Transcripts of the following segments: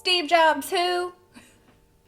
Steve Jobs who?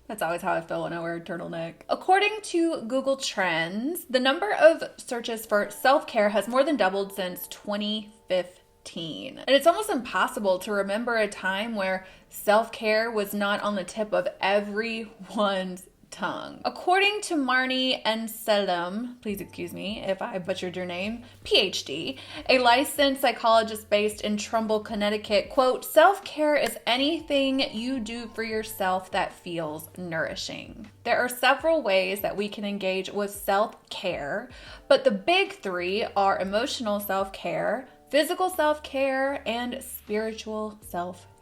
That's always how I feel when I wear a turtleneck. According to Google Trends, the number of searches for self-care has more than doubled since 2015. And it's almost impossible to remember a time where self-care was not on the tip of everyone's tongue. According to Marnie and Selim, please excuse me if I butchered your name, PhD, a licensed psychologist based in Trumbull, Connecticut, quote, self-care is anything you do for yourself that feels nourishing. There are several ways that we can engage with self-care, but the big three are emotional self-care, physical self-care, and spiritual self-care.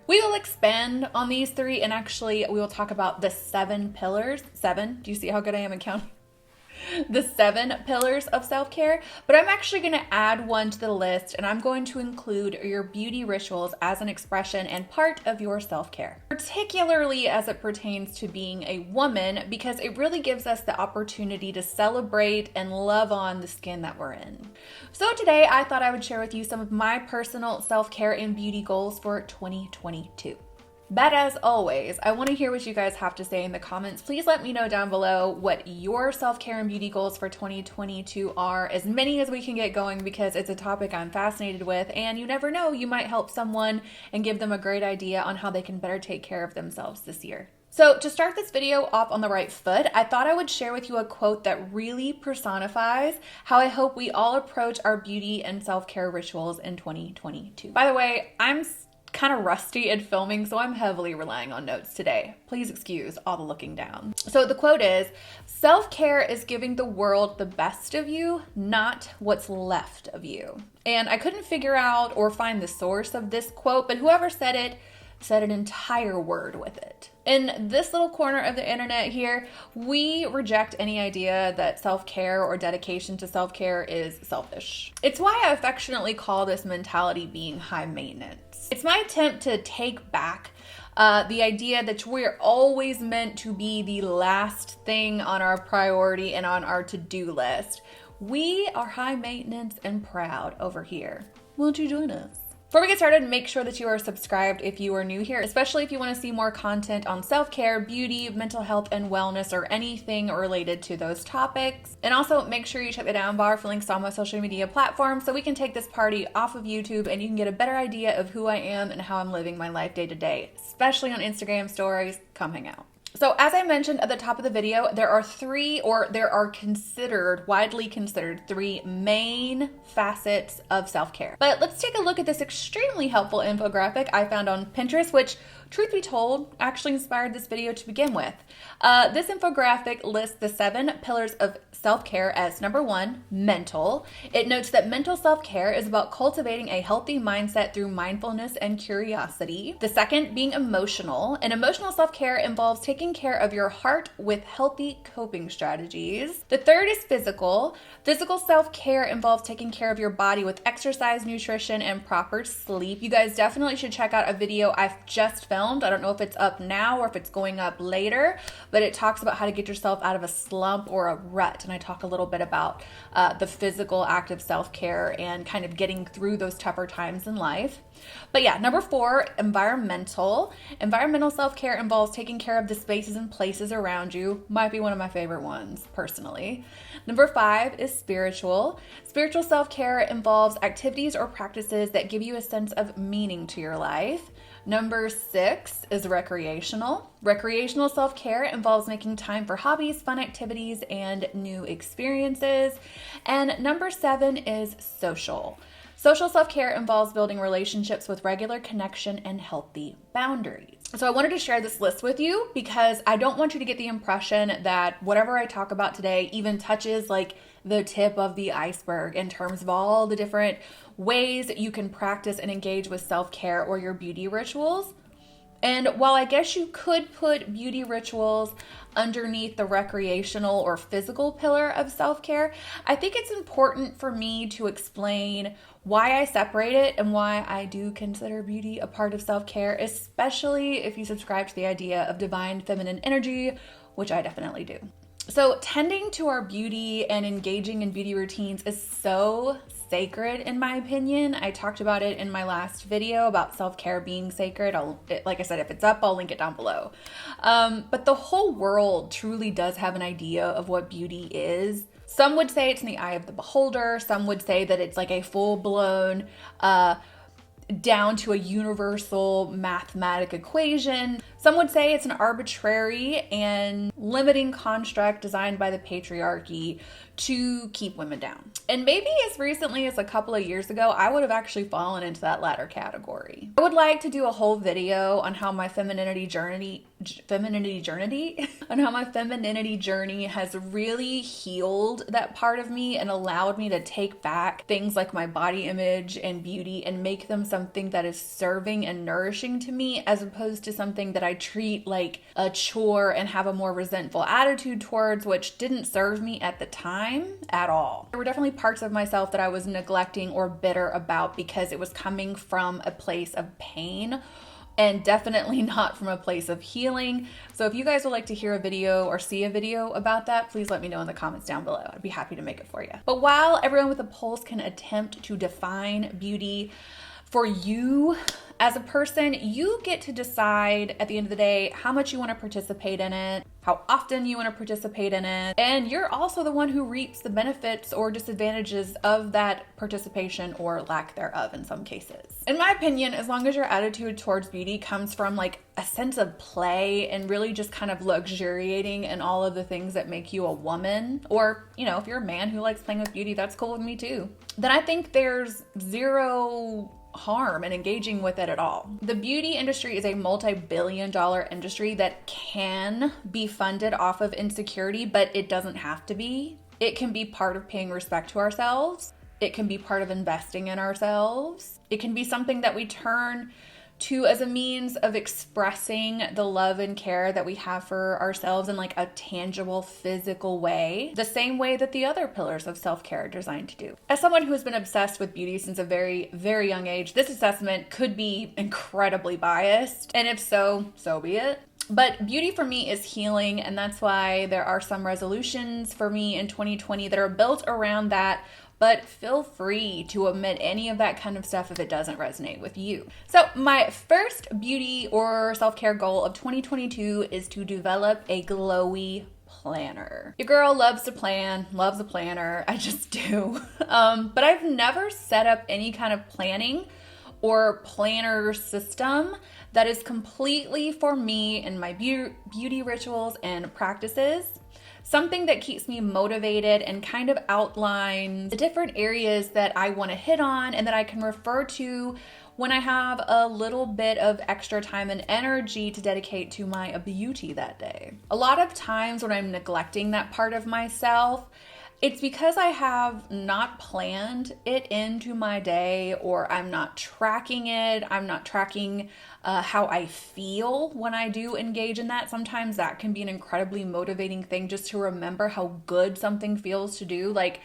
We will expand on these three, and actually we will talk about the 7 pillars. 7, do you see how good I am in counting? The 7 pillars of self-care, but I'm actually going to add one to the list, and I'm going to include your beauty rituals as an expression and part of your self-care, particularly as it pertains to being a woman, because it really gives us the opportunity to celebrate and love on the skin that we're in. So today I thought I would share with you some of my personal self-care and beauty goals for 2022. But as always, I want to hear what you guys have to say in the comments. Please let me know down below what your self-care and beauty goals for 2022 are, as many as we can get going, because it's a topic I'm fascinated with, and you never know, you might help someone and give them a great idea on how they can better take care of themselves this year. So to start this video off on the right foot, I thought I would share with you a quote that really personifies how I hope we all approach our beauty and self-care rituals in 2022. By the way, I'm kind of rusty at filming, so I'm heavily relying on notes today. Please excuse all the looking down. So the quote is, self-care is giving the world the best of you, not what's left of you. And I couldn't figure out or find the source of this quote, but whoever said it said an entire word with it. In this little corner of the internet here, we reject any idea that self-care or dedication to self-care is selfish. It's why I affectionately call this mentality being high maintenance. It's my attempt to take back the idea that we're always meant to be the last thing on our priority and on our to-do list. We are high maintenance and proud over here. Won't you join us? Before we get started, make sure that you are subscribed if you are new here, especially if you want to see more content on self-care, beauty, mental health, and wellness, or anything related to those topics. And also make sure you check the down bar for links to all my social media platforms so we can take this party off of YouTube and you can get a better idea of who I am and how I'm living my life day to day, especially on Instagram stories. Come hang out. So as I mentioned at the top of the video, there are widely considered 3 main facets of self-care. But let's take a look at this extremely helpful infographic I found on Pinterest, which, truth be told, actually inspired this video to begin with. This infographic lists the 7 pillars of self-care as number 1, mental. It notes that mental self-care is about cultivating a healthy mindset through mindfulness and curiosity. The second being emotional, and emotional self-care involves taking care of your heart with healthy coping strategies. The third is physical. Physical self-care involves taking care of your body with exercise, nutrition, and proper sleep. You guys definitely should check out a video I've just filmed. I don't know if it's up now or if it's going up later, but it talks about how to get yourself out of a slump or a rut. And I talk a little bit about the physical active self-care and kind of getting through those tougher times in life. But yeah, number 4, environmental. Environmental self-care involves taking care of the spaces and places around you. Might be one of my favorite ones, personally. Number 5 is spiritual. Spiritual self-care involves activities or practices that give you a sense of meaning to your life. Number 6 is recreational. Recreational self-care involves making time for hobbies, fun activities, and new experiences. And number 7 is social. Social self-care involves building relationships with regular connection and healthy boundaries. So I wanted to share this list with you because I don't want you to get the impression that whatever I talk about today even touches like the tip of the iceberg in terms of all the different ways you can practice and engage with self-care or your beauty rituals. And while I guess you could put beauty rituals underneath the recreational or physical pillar of self-care, I think it's important for me to explain why I separate it and why I do consider beauty a part of self-care, especially if you subscribe to the idea of divine feminine energy, which I definitely do. So tending to our beauty and engaging in beauty routines is so sacred in my opinion. I talked about it in my last video about self-care being sacred. Like I said, if it's up, I'll link it down below. But the whole world truly does have an idea of what beauty is. Some would say it's in the eye of the beholder. Some would say that it's like a full-blown, down to a universal mathematic equation. Some would say it's an arbitrary and limiting construct designed by the patriarchy to keep women down. And maybe as recently as a couple of years ago, I would have actually fallen into that latter category. I would like to do a whole video on how my femininity journey has really healed that part of me and allowed me to take back things like my body image and beauty and make them something that is serving and nourishing to me, as opposed to something that I treat like a chore and have a more resentful attitude towards, which didn't serve me at the time at all. There were definitely parts of myself that I was neglecting or bitter about because it was coming from a place of pain and definitely not from a place of healing. So if you guys would like to hear a video or see a video about that, please let me know in the comments down below. I'd be happy to make it for you. But while everyone with a pulse can attempt to define beauty, for you as a person, you get to decide at the end of the day how much you want to participate in it, how often you want to participate in it, and you're also the one who reaps the benefits or disadvantages of that participation or lack thereof in some cases. In my opinion, as long as your attitude towards beauty comes from like a sense of play and really just kind of luxuriating in all of the things that make you a woman, or, you know, if you're a man who likes playing with beauty, that's cool with me too, then I think there's zero harm in engaging with it at all. The beauty industry is a multi-billion-dollar industry that can be funded off of insecurity, but it doesn't have to be. It can be part of paying respect to ourselves. It can be part of investing in ourselves. It can be something that we turn to as a means of expressing the love and care that we have for ourselves in like a tangible physical way, the same way that the other pillars of self-care are designed to do. As someone who has been obsessed with beauty since a very, very young age, this assessment could be incredibly biased, and if so, so be it. But beauty for me is healing, and that's why there are some resolutions for me in 2020 that are built around that. But feel free to omit any of that kind of stuff if it doesn't resonate with you. So my first beauty or self-care goal of 2022 is to develop a glowy planner. Your girl loves to plan, loves a planner. I just do. But I've never set up any kind of planning or planner system that is completely for me and my beauty rituals and practices. Something that keeps me motivated and kind of outlines the different areas that I want to hit on and that I can refer to when I have a little bit of extra time and energy to dedicate to my beauty that day. A lot of times when I'm neglecting that part of myself, it's because I have not planned it into my day, or I'm not tracking it. I'm not tracking how I feel when I do engage in that. Sometimes that can be an incredibly motivating thing just to remember how good something feels to do. Like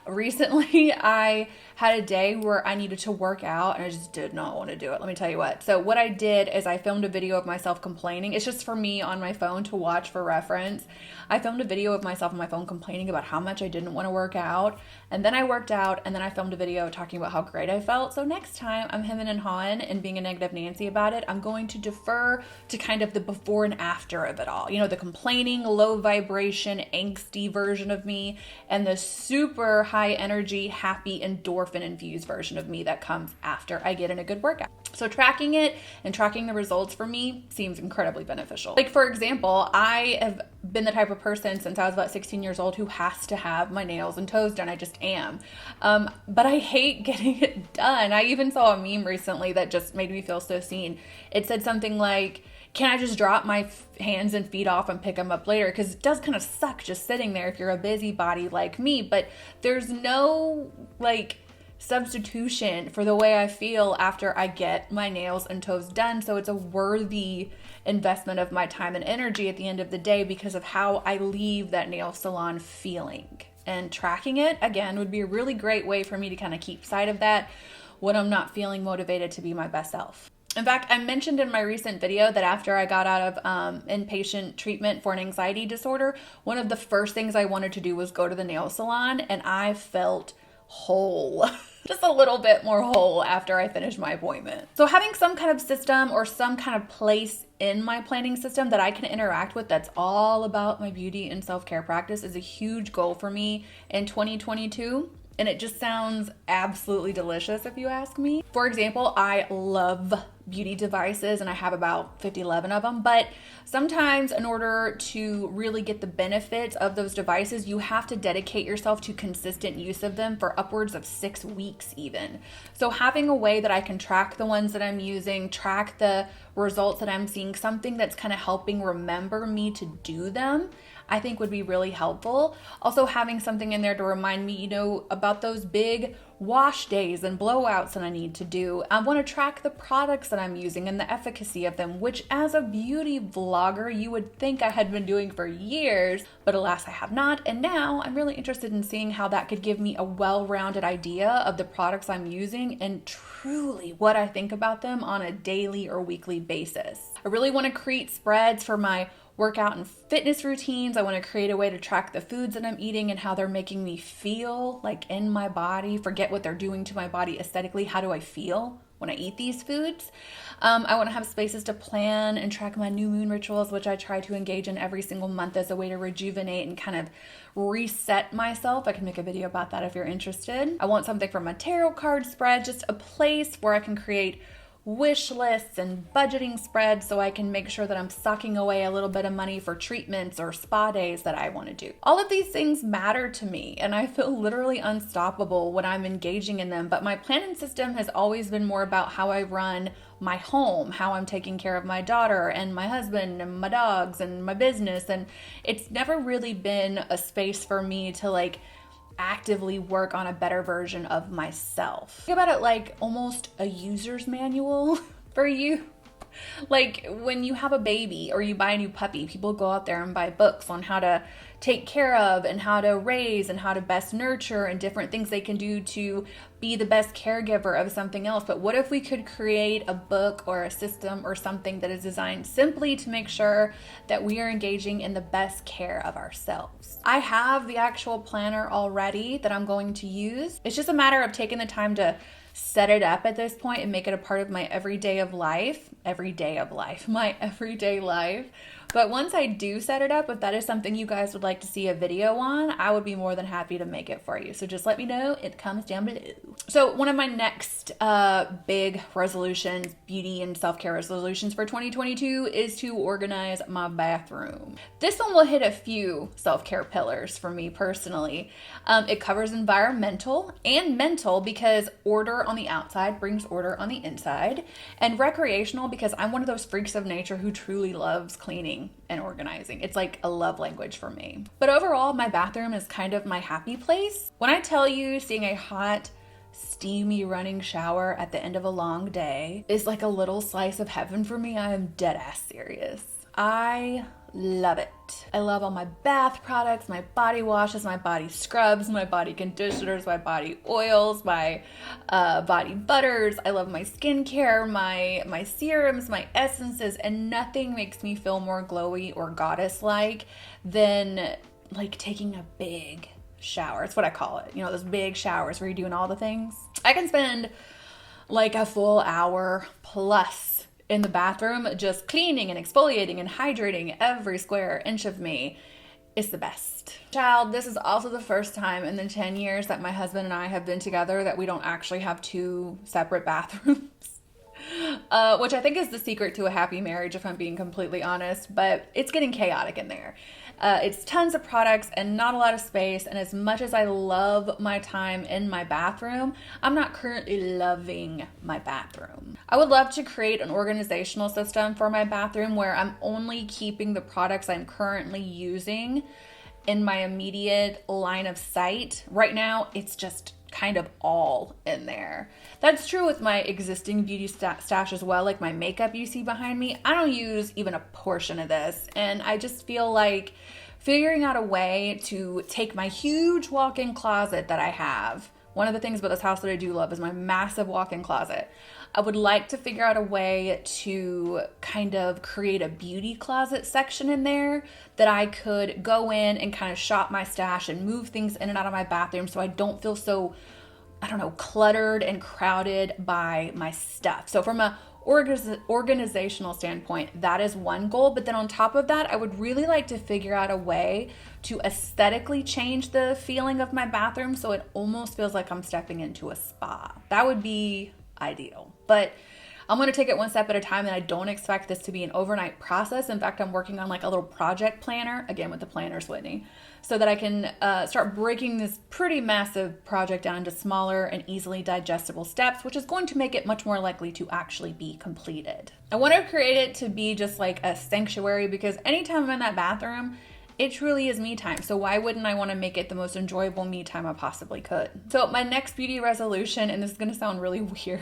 recently I had a day where I needed to work out and I just did not want to do it. Let me tell you what. So what I did is I filmed a video of myself complaining. It's just for me on my phone to watch for reference. I filmed a video of myself on my phone complaining about how much I didn't want to work out. And then I worked out, and then I filmed a video talking about how great I felt. So next time I'm hemming and hawing and being a negative Nancy about it, I'm going to defer to kind of the before and after of it all. You know, the complaining, low vibration, angsty version of me, and the super high energy, happy, endorphin infused version of me that comes after I get in a good workout. So tracking it and tracking the results for me seems incredibly beneficial. Like for example, I have been the type of person since I was about 16 years old who has to have my nails and toes done. I just am. But I hate getting it done. I even saw a meme recently that just made me feel so seen. It said something like, can I just drop my hands and feet off and pick them up later? Because it does kind of suck just sitting there if you're a busybody like me, but there's no like substitution for the way I feel after I get my nails and toes done. So it's a worthy investment of my time and energy at the end of the day because of how I leave that nail salon feeling. And tracking it, again, would be a really great way for me to kind of keep sight of that when I'm not feeling motivated to be my best self. In fact, I mentioned in my recent video that after I got out of inpatient treatment for an anxiety disorder, one of the first things I wanted to do was go to the nail salon, and I felt whole. just a little bit more whole after I finish my appointment. So having some kind of system or some kind of place in my planning system that I can interact with that's all about my beauty and self-care practice is a huge goal for me in 2022. And it just sounds absolutely delicious if you ask me. For example, I love beauty devices and I have about 11 of them, but sometimes in order to really get the benefits of those devices, you have to dedicate yourself to consistent use of them for upwards of 6 weeks even. So having a way that I can track the ones that I'm using, track the results that I'm seeing, something that's kind of helping remember me to do them, I think would be really helpful. Also having something in there to remind me, about those big wash days and blowouts that I need to do. I want to track the products that I'm using and the efficacy of them, which as a beauty vlogger, you would think I had been doing for years, but alas, I have not. And now I'm really interested in seeing how that could give me a well-rounded idea of the products I'm using and truly what I think about them on a daily or weekly basis. I really want to create spreads for my workout and fitness routines. I want to create a way to track the foods that I'm eating and how they're making me feel like in my body. Forget what they're doing to my body aesthetically. How do I feel when I eat these foods? I want to have spaces to plan and track my new moon rituals, which I try to engage in every single month as a way to rejuvenate and kind of reset myself. I can make a video about that if you're interested. I want something for my tarot card spread, just a place where I can create wish lists and budgeting spreads so I can make sure that I'm sucking away a little bit of money for treatments or spa days that I want to do. All of these things matter to me and I feel literally unstoppable when I'm engaging in them, but my planning system has always been more about how I run my home, how I'm taking care of my daughter and my husband and my dogs and my business, and it's never really been a space for me to actively work on a better version of myself. Think about it like almost a user's manual for you. Like when you have a baby or you buy a new puppy, people go out there and buy books on how to take care of and how to raise and how to best nurture and different things they can do to be the best caregiver of something else. But what if we could create a book or a system or something that is designed simply to make sure that we are engaging in the best care of ourselves? I have the actual planner already that I'm going to use. It's just a matter of taking the time to set it up at this point and make it a part of my everyday life. But once I do set it up, if that is something you guys would like to see a video on, I would be more than happy to make it for you. So just let me know. It comes down below. So one of my next big resolutions, beauty and self-care resolutions for 2022 is to organize my bathroom. This one will hit a few self-care pillars for me personally. It covers environmental and mental because order on the outside brings order on the inside, and recreational because I'm one of those freaks of nature who truly loves cleaning and organizing. It's like a love language for me. But overall, my bathroom is kind of my happy place. When I tell you seeing a hot, steamy running shower at the end of a long day is like a little slice of heaven for me, I am dead ass serious. I love it. I love all my bath products, my body washes, my body scrubs, my body conditioners, my body oils, my body butters. I love my skincare, my serums, my essences, and nothing makes me feel more glowy or goddess-like than taking a big shower. It's what I call it. Those big showers where you're doing all the things. I can spend a full hour plus in the bathroom just cleaning and exfoliating and hydrating every square inch of me. It's the best. Child, this is also the first time in the 10 years that my husband and I have been together that we don't actually have 2 separate bathrooms. Which I think is the secret to a happy marriage, if I'm being completely honest, but it's getting chaotic in there. It's tons of products and not a lot of space, and as much as I love my time in my bathroom, I'm not currently loving my bathroom. I would love to create an organizational system for my bathroom where I'm only keeping the products I'm currently using in my immediate line of sight. Right now, it's just kind of all in there. That's true with my existing beauty stash as well. Like my makeup you see behind me, I don't use even a portion of this. And I just feel like figuring out a way to take my huge walk-in closet that I have. One of the things about this house that I do love is my massive walk-in closet. I would like to figure out a way to kind of create a beauty closet section in there that I could go in and kind of shop my stash and move things in and out of my bathroom so I don't feel so I don't know, cluttered and crowded by my stuff. So from a organizational standpoint, that is one goal. But then on top of that, I would really like to figure out a way to aesthetically change the feeling of my bathroom so it almost feels like I'm stepping into a spa. That would be ideal. But I'm going to take it one step at a time, and I don't expect this to be an overnight process. In fact, I'm working on like a little project planner, again with the planners, Whitney, so that I can start breaking this pretty massive project down into smaller and easily digestible steps, which is going to make it much more likely to actually be completed. I want to create it to be just like a sanctuary, because anytime I'm in that bathroom, it truly is me time. So why wouldn't I want to make it the most enjoyable me time I possibly could? So my next beauty resolution, and this is going to sound really weird,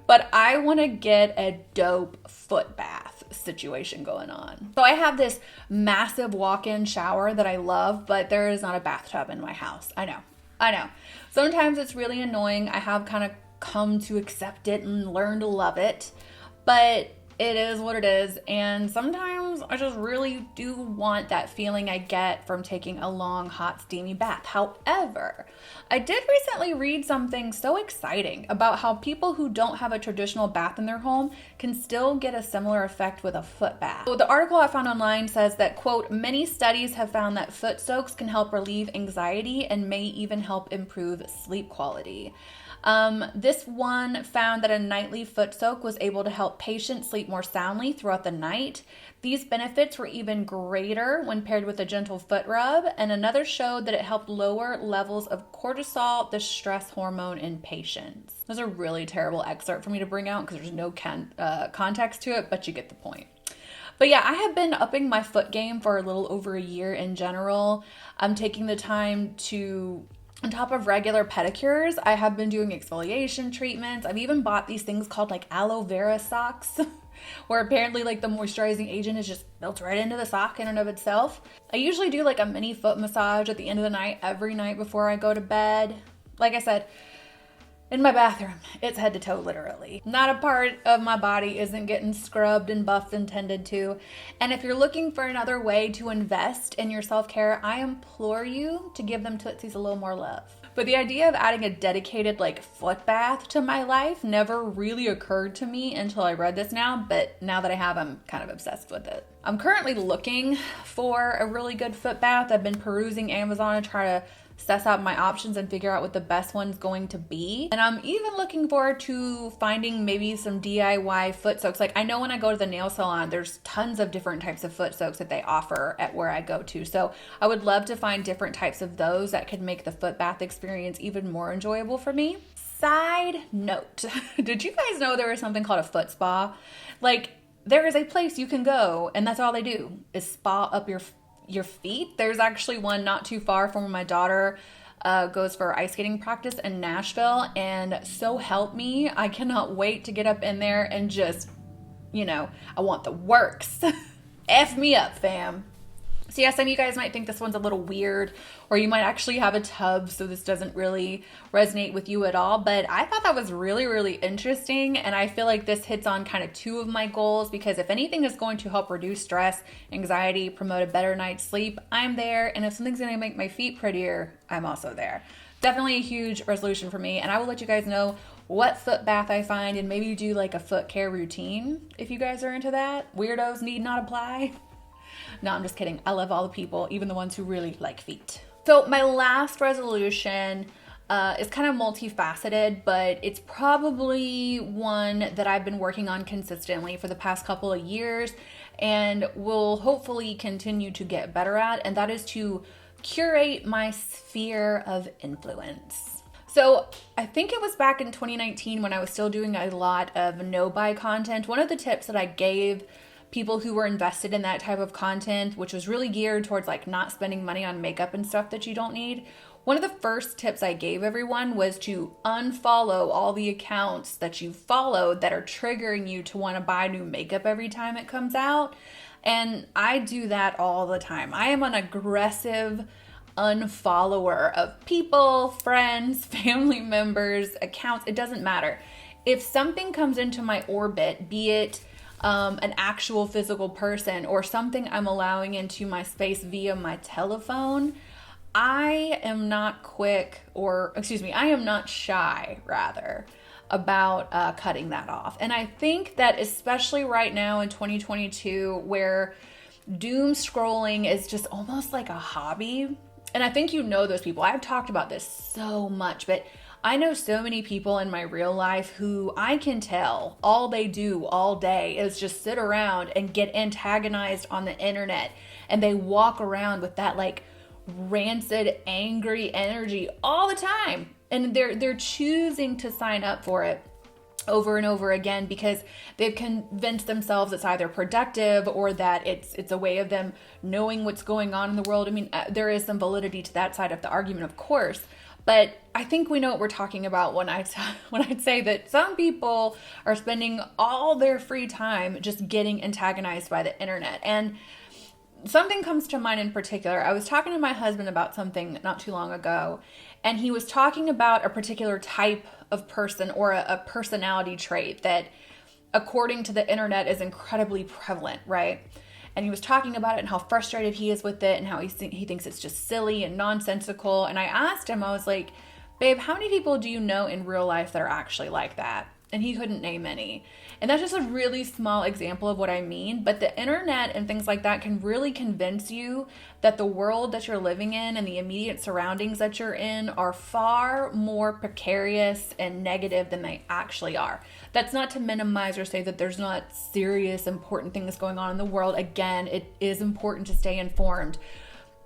but I want to get a dope foot bath situation going on. So I have this massive walk-in shower that I love, but there is not a bathtub in my house. I know. Sometimes it's really annoying. I have kind of come to accept it and learn to love it, but it is what it is. And sometimes I just really do want that feeling I get from taking a long, hot, steamy bath. However, I did recently read something so exciting about how people who don't have a traditional bath in their home can still get a similar effect with a foot bath. So the article I found online says that, quote, many studies have found that foot soaks can help relieve anxiety and may even help improve sleep quality. This one found that a nightly foot soak was able to help patients sleep more soundly throughout the night. These benefits were even greater when paired with a gentle foot rub, and another showed that it helped lower levels of cortisol, the stress hormone in patients. This is a really terrible excerpt for me to bring out because there's no context to it, but you get the point. But yeah, I have been upping my foot game for a little over a year in general. I'm taking the time to, on top of regular pedicures, I have been doing exfoliation treatments. I've even bought these things called like aloe vera socks, where apparently like the moisturizing agent is just built right into the sock in and of itself. I usually do like a mini foot massage at the end of the night, every night before I go to bed. Like I said, in my bathroom, it's head to toe, literally. Not a part of my body isn't getting scrubbed and buffed and tended to. And if you're looking for another way to invest in your self-care, I implore you to give them Tootsies a little more love. But the idea of adding a dedicated like foot bath to my life never really occurred to me until I read this now, but now that I have, I'm kind of obsessed with it. I'm currently looking for a really good foot bath. I've been perusing Amazon to try to suss out my options and figure out what the best one's going to be. And I'm even looking forward to finding maybe some DIY foot soaks. Like I know when I go to the nail salon, there's tons of different types of foot soaks that they offer at where I go to. So I would love to find different types of those that could make the foot bath experience even more enjoyable for me. Side note, did you guys know there was something called a foot spa? Like there is a place you can go and that's all they do is spa up your feet. There's actually one not too far from where my daughter goes for ice skating practice in Nashville, and so help me, I cannot wait to get up in there and just, I want the works. F me up, fam. So yeah, some of you guys might think this one's a little weird, or you might actually have a tub, so this doesn't really resonate with you at all. But I thought that was really, really interesting. And I feel like this hits on kind of two of my goals, because if anything is going to help reduce stress, anxiety, promote a better night's sleep, I'm there. And if something's going to make my feet prettier, I'm also there. Definitely a huge resolution for me. And I will let you guys know what foot bath I find, and maybe do like a foot care routine if you guys are into that. Weirdos need not apply. No, I'm just kidding. I love all the people, even the ones who really like feet. So my last resolution is kind of multifaceted, but it's probably one that I've been working on consistently for the past couple of years and will hopefully continue to get better at, and that is to curate my sphere of influence. So I think it was back in 2019 when I was still doing a lot of no-buy content. One of the tips that I gave people who were invested in that type of content, which was really geared towards like not spending money on makeup and stuff that you don't need. One of the first tips I gave everyone was to unfollow all the accounts that you followed that are triggering you to want to buy new makeup every time it comes out. And I do that all the time. I am an aggressive unfollower of people, friends, family members, accounts. It doesn't matter. If something comes into my orbit, be it an actual physical person or something I'm allowing into my space via my telephone, I am not I am not shy, rather, about cutting that off. And I think that especially right now in 2022, where doom scrolling is just almost like a hobby. And I think you know those people. I've talked about this so much, but I know so many people in my real life who I can tell all they do all day is just sit around and get antagonized on the internet. And they walk around with that like rancid, angry energy all the time. And they're choosing to sign up for it over and over again because they've convinced themselves it's either productive or that it's a way of them knowing what's going on in the world. I mean, there is some validity to that side of the argument, of course, but I think we know what we're talking about when I'd say that some people are spending all their free time just getting antagonized by the internet. And something comes to mind in particular. I was talking to my husband about something not too long ago, and he was talking about a particular type of person or a personality trait that, according to the internet, is incredibly prevalent, right? And he was talking about it and how frustrated he is with it and how he thinks it's just silly and nonsensical. And I asked him, I was like, babe, how many people do you know in real life that are actually like that? And he couldn't name any. And that's just a really small example of what I mean. But the internet and things like that can really convince you that the world that you're living in and the immediate surroundings that you're in are far more precarious and negative than they actually are. That's not to minimize or say that there's not serious, important things going on in the world. Again, it is important to stay informed.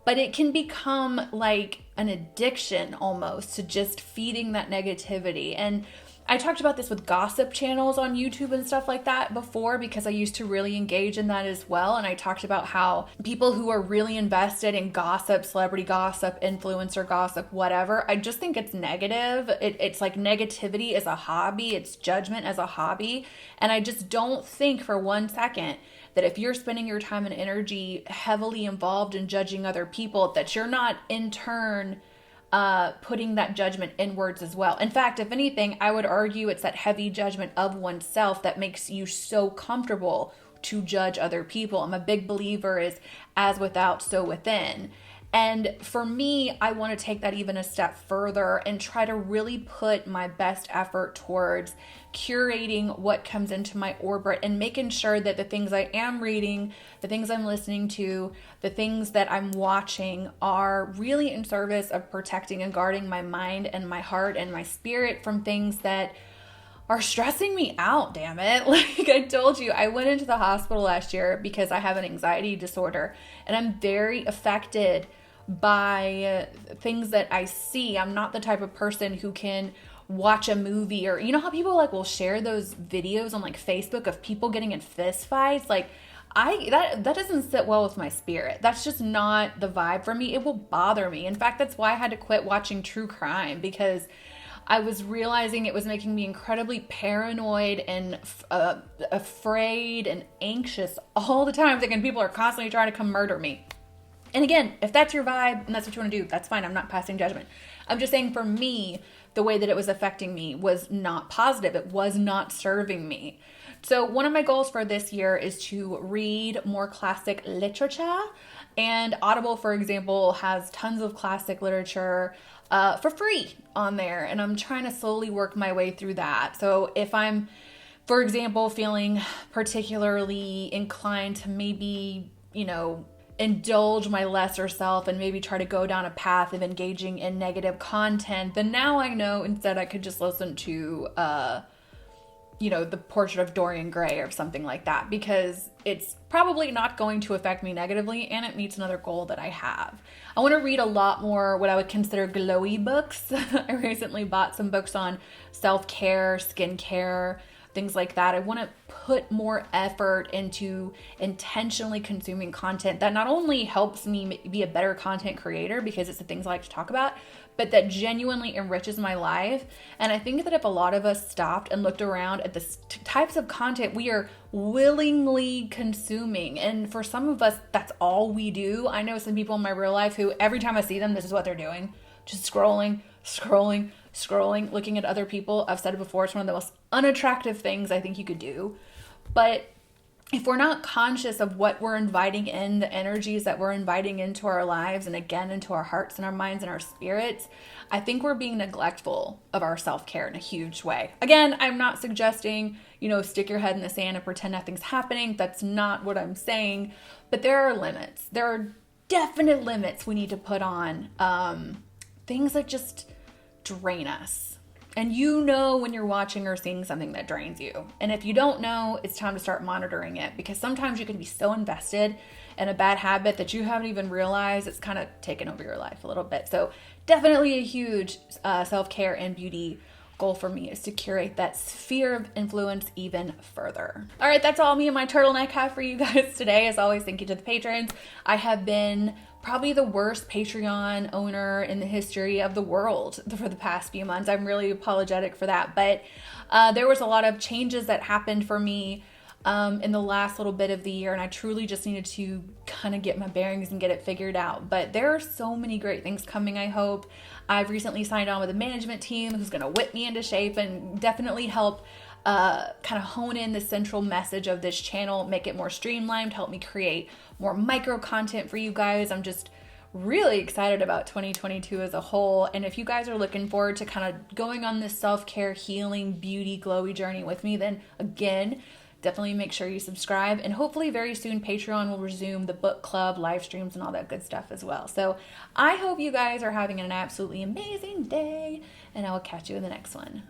But it can become like an addiction almost to just feeding that negativity. And I talked about this with gossip channels on YouTube and stuff like that before because I used to really engage in that as well. And I talked about how people who are really invested in gossip, celebrity gossip, influencer gossip, whatever, I just think it's negative. It's like negativity is a hobby. It's judgment as a hobby. And I just don't think for 1 second that if you're spending your time and energy heavily involved in judging other people, that you're not in turn putting that judgment inwards as well. In fact, if anything, I would argue it's that heavy judgment of oneself that makes you so comfortable to judge other people. I'm a big believer is as without, so within. And for me, I want to take that even a step further and try to really put my best effort towards curating what comes into my orbit and making sure that the things I am reading, the things I'm listening to, the things that I'm watching are really in service of protecting and guarding my mind and my heart and my spirit from things that are stressing me out, damn it. Like I told you, I went into the hospital last year because I have an anxiety disorder and I'm very affected by things that I see. I'm not the type of person who can watch a movie or, you know how people like will share those videos on like Facebook of people getting in fist fights? Like that doesn't sit well with my spirit. That's just not the vibe for me. It will bother me. In fact, that's why I had to quit watching true crime because I was realizing it was making me incredibly paranoid and afraid and anxious all the time, thinking people are constantly trying to come murder me. And again, if that's your vibe and that's what you want to do, that's fine. I'm not passing judgment. I'm just saying for me, the way that it was affecting me was not positive. It was not serving me. So one of my goals for this year is to read more classic literature. And Audible, for example, has tons of classic literature for free on there. And I'm trying to slowly work my way through that. So if I'm, for example, feeling particularly inclined to maybe, indulge my lesser self and maybe try to go down a path of engaging in negative content, then now I know instead I could just listen to, The Portrait of Dorian Gray or something like that, because it's probably not going to affect me negatively and it meets another goal that I have. I want to read a lot more what I would consider glowy books. I recently bought some books on self-care, skincare, things like that. I want to put more effort into intentionally consuming content that not only helps me be a better content creator because it's the things I like to talk about, but that genuinely enriches my life. And I think that if a lot of us stopped and looked around at the types of content we are willingly consuming, and for some of us, that's all we do. I know some people in my real life who every time I see them, this is what they're doing. Just scrolling, looking at other people. I've said it before, it's one of the most unattractive things I think you could do. But if we're not conscious of what we're inviting in, the energies that we're inviting into our lives and again into our hearts and our minds and our spirits, I think we're being neglectful of our self-care in a huge way. Again, I'm not suggesting, stick your head in the sand and pretend nothing's happening. That's not what I'm saying. But there are limits. There are definite limits we need to put on things that just drain us. And when you're watching or seeing something that drains you. And if you don't know, it's time to start monitoring it, because sometimes you can be so invested in a bad habit that you haven't even realized it's kind of taken over your life a little bit. So definitely a huge self-care and beauty goal for me is to curate that sphere of influence even further. All right, that's all me and my turtleneck have for you guys today. As always, thank you to the patrons. I have been probably the worst Patreon owner in the history of the world for the past few months. I'm really apologetic for that, but there was a lot of changes that happened for me in the last little bit of the year, and I truly just needed to kind of get my bearings and get it figured out. But there are so many great things coming, I hope. I've recently signed on with a management team who's going to whip me into shape and definitely help kind of hone in the central message of this channel, make it more streamlined, help me create more micro content for you guys. I'm just really excited about 2022 as a whole. And if you guys are looking forward to kind of going on this self-care, healing, beauty, glowy journey with me, then again, definitely make sure you subscribe. And hopefully very soon Patreon will resume the book club, live streams, and all that good stuff as well. So I hope you guys are having an absolutely amazing day, and I will catch you in the next one.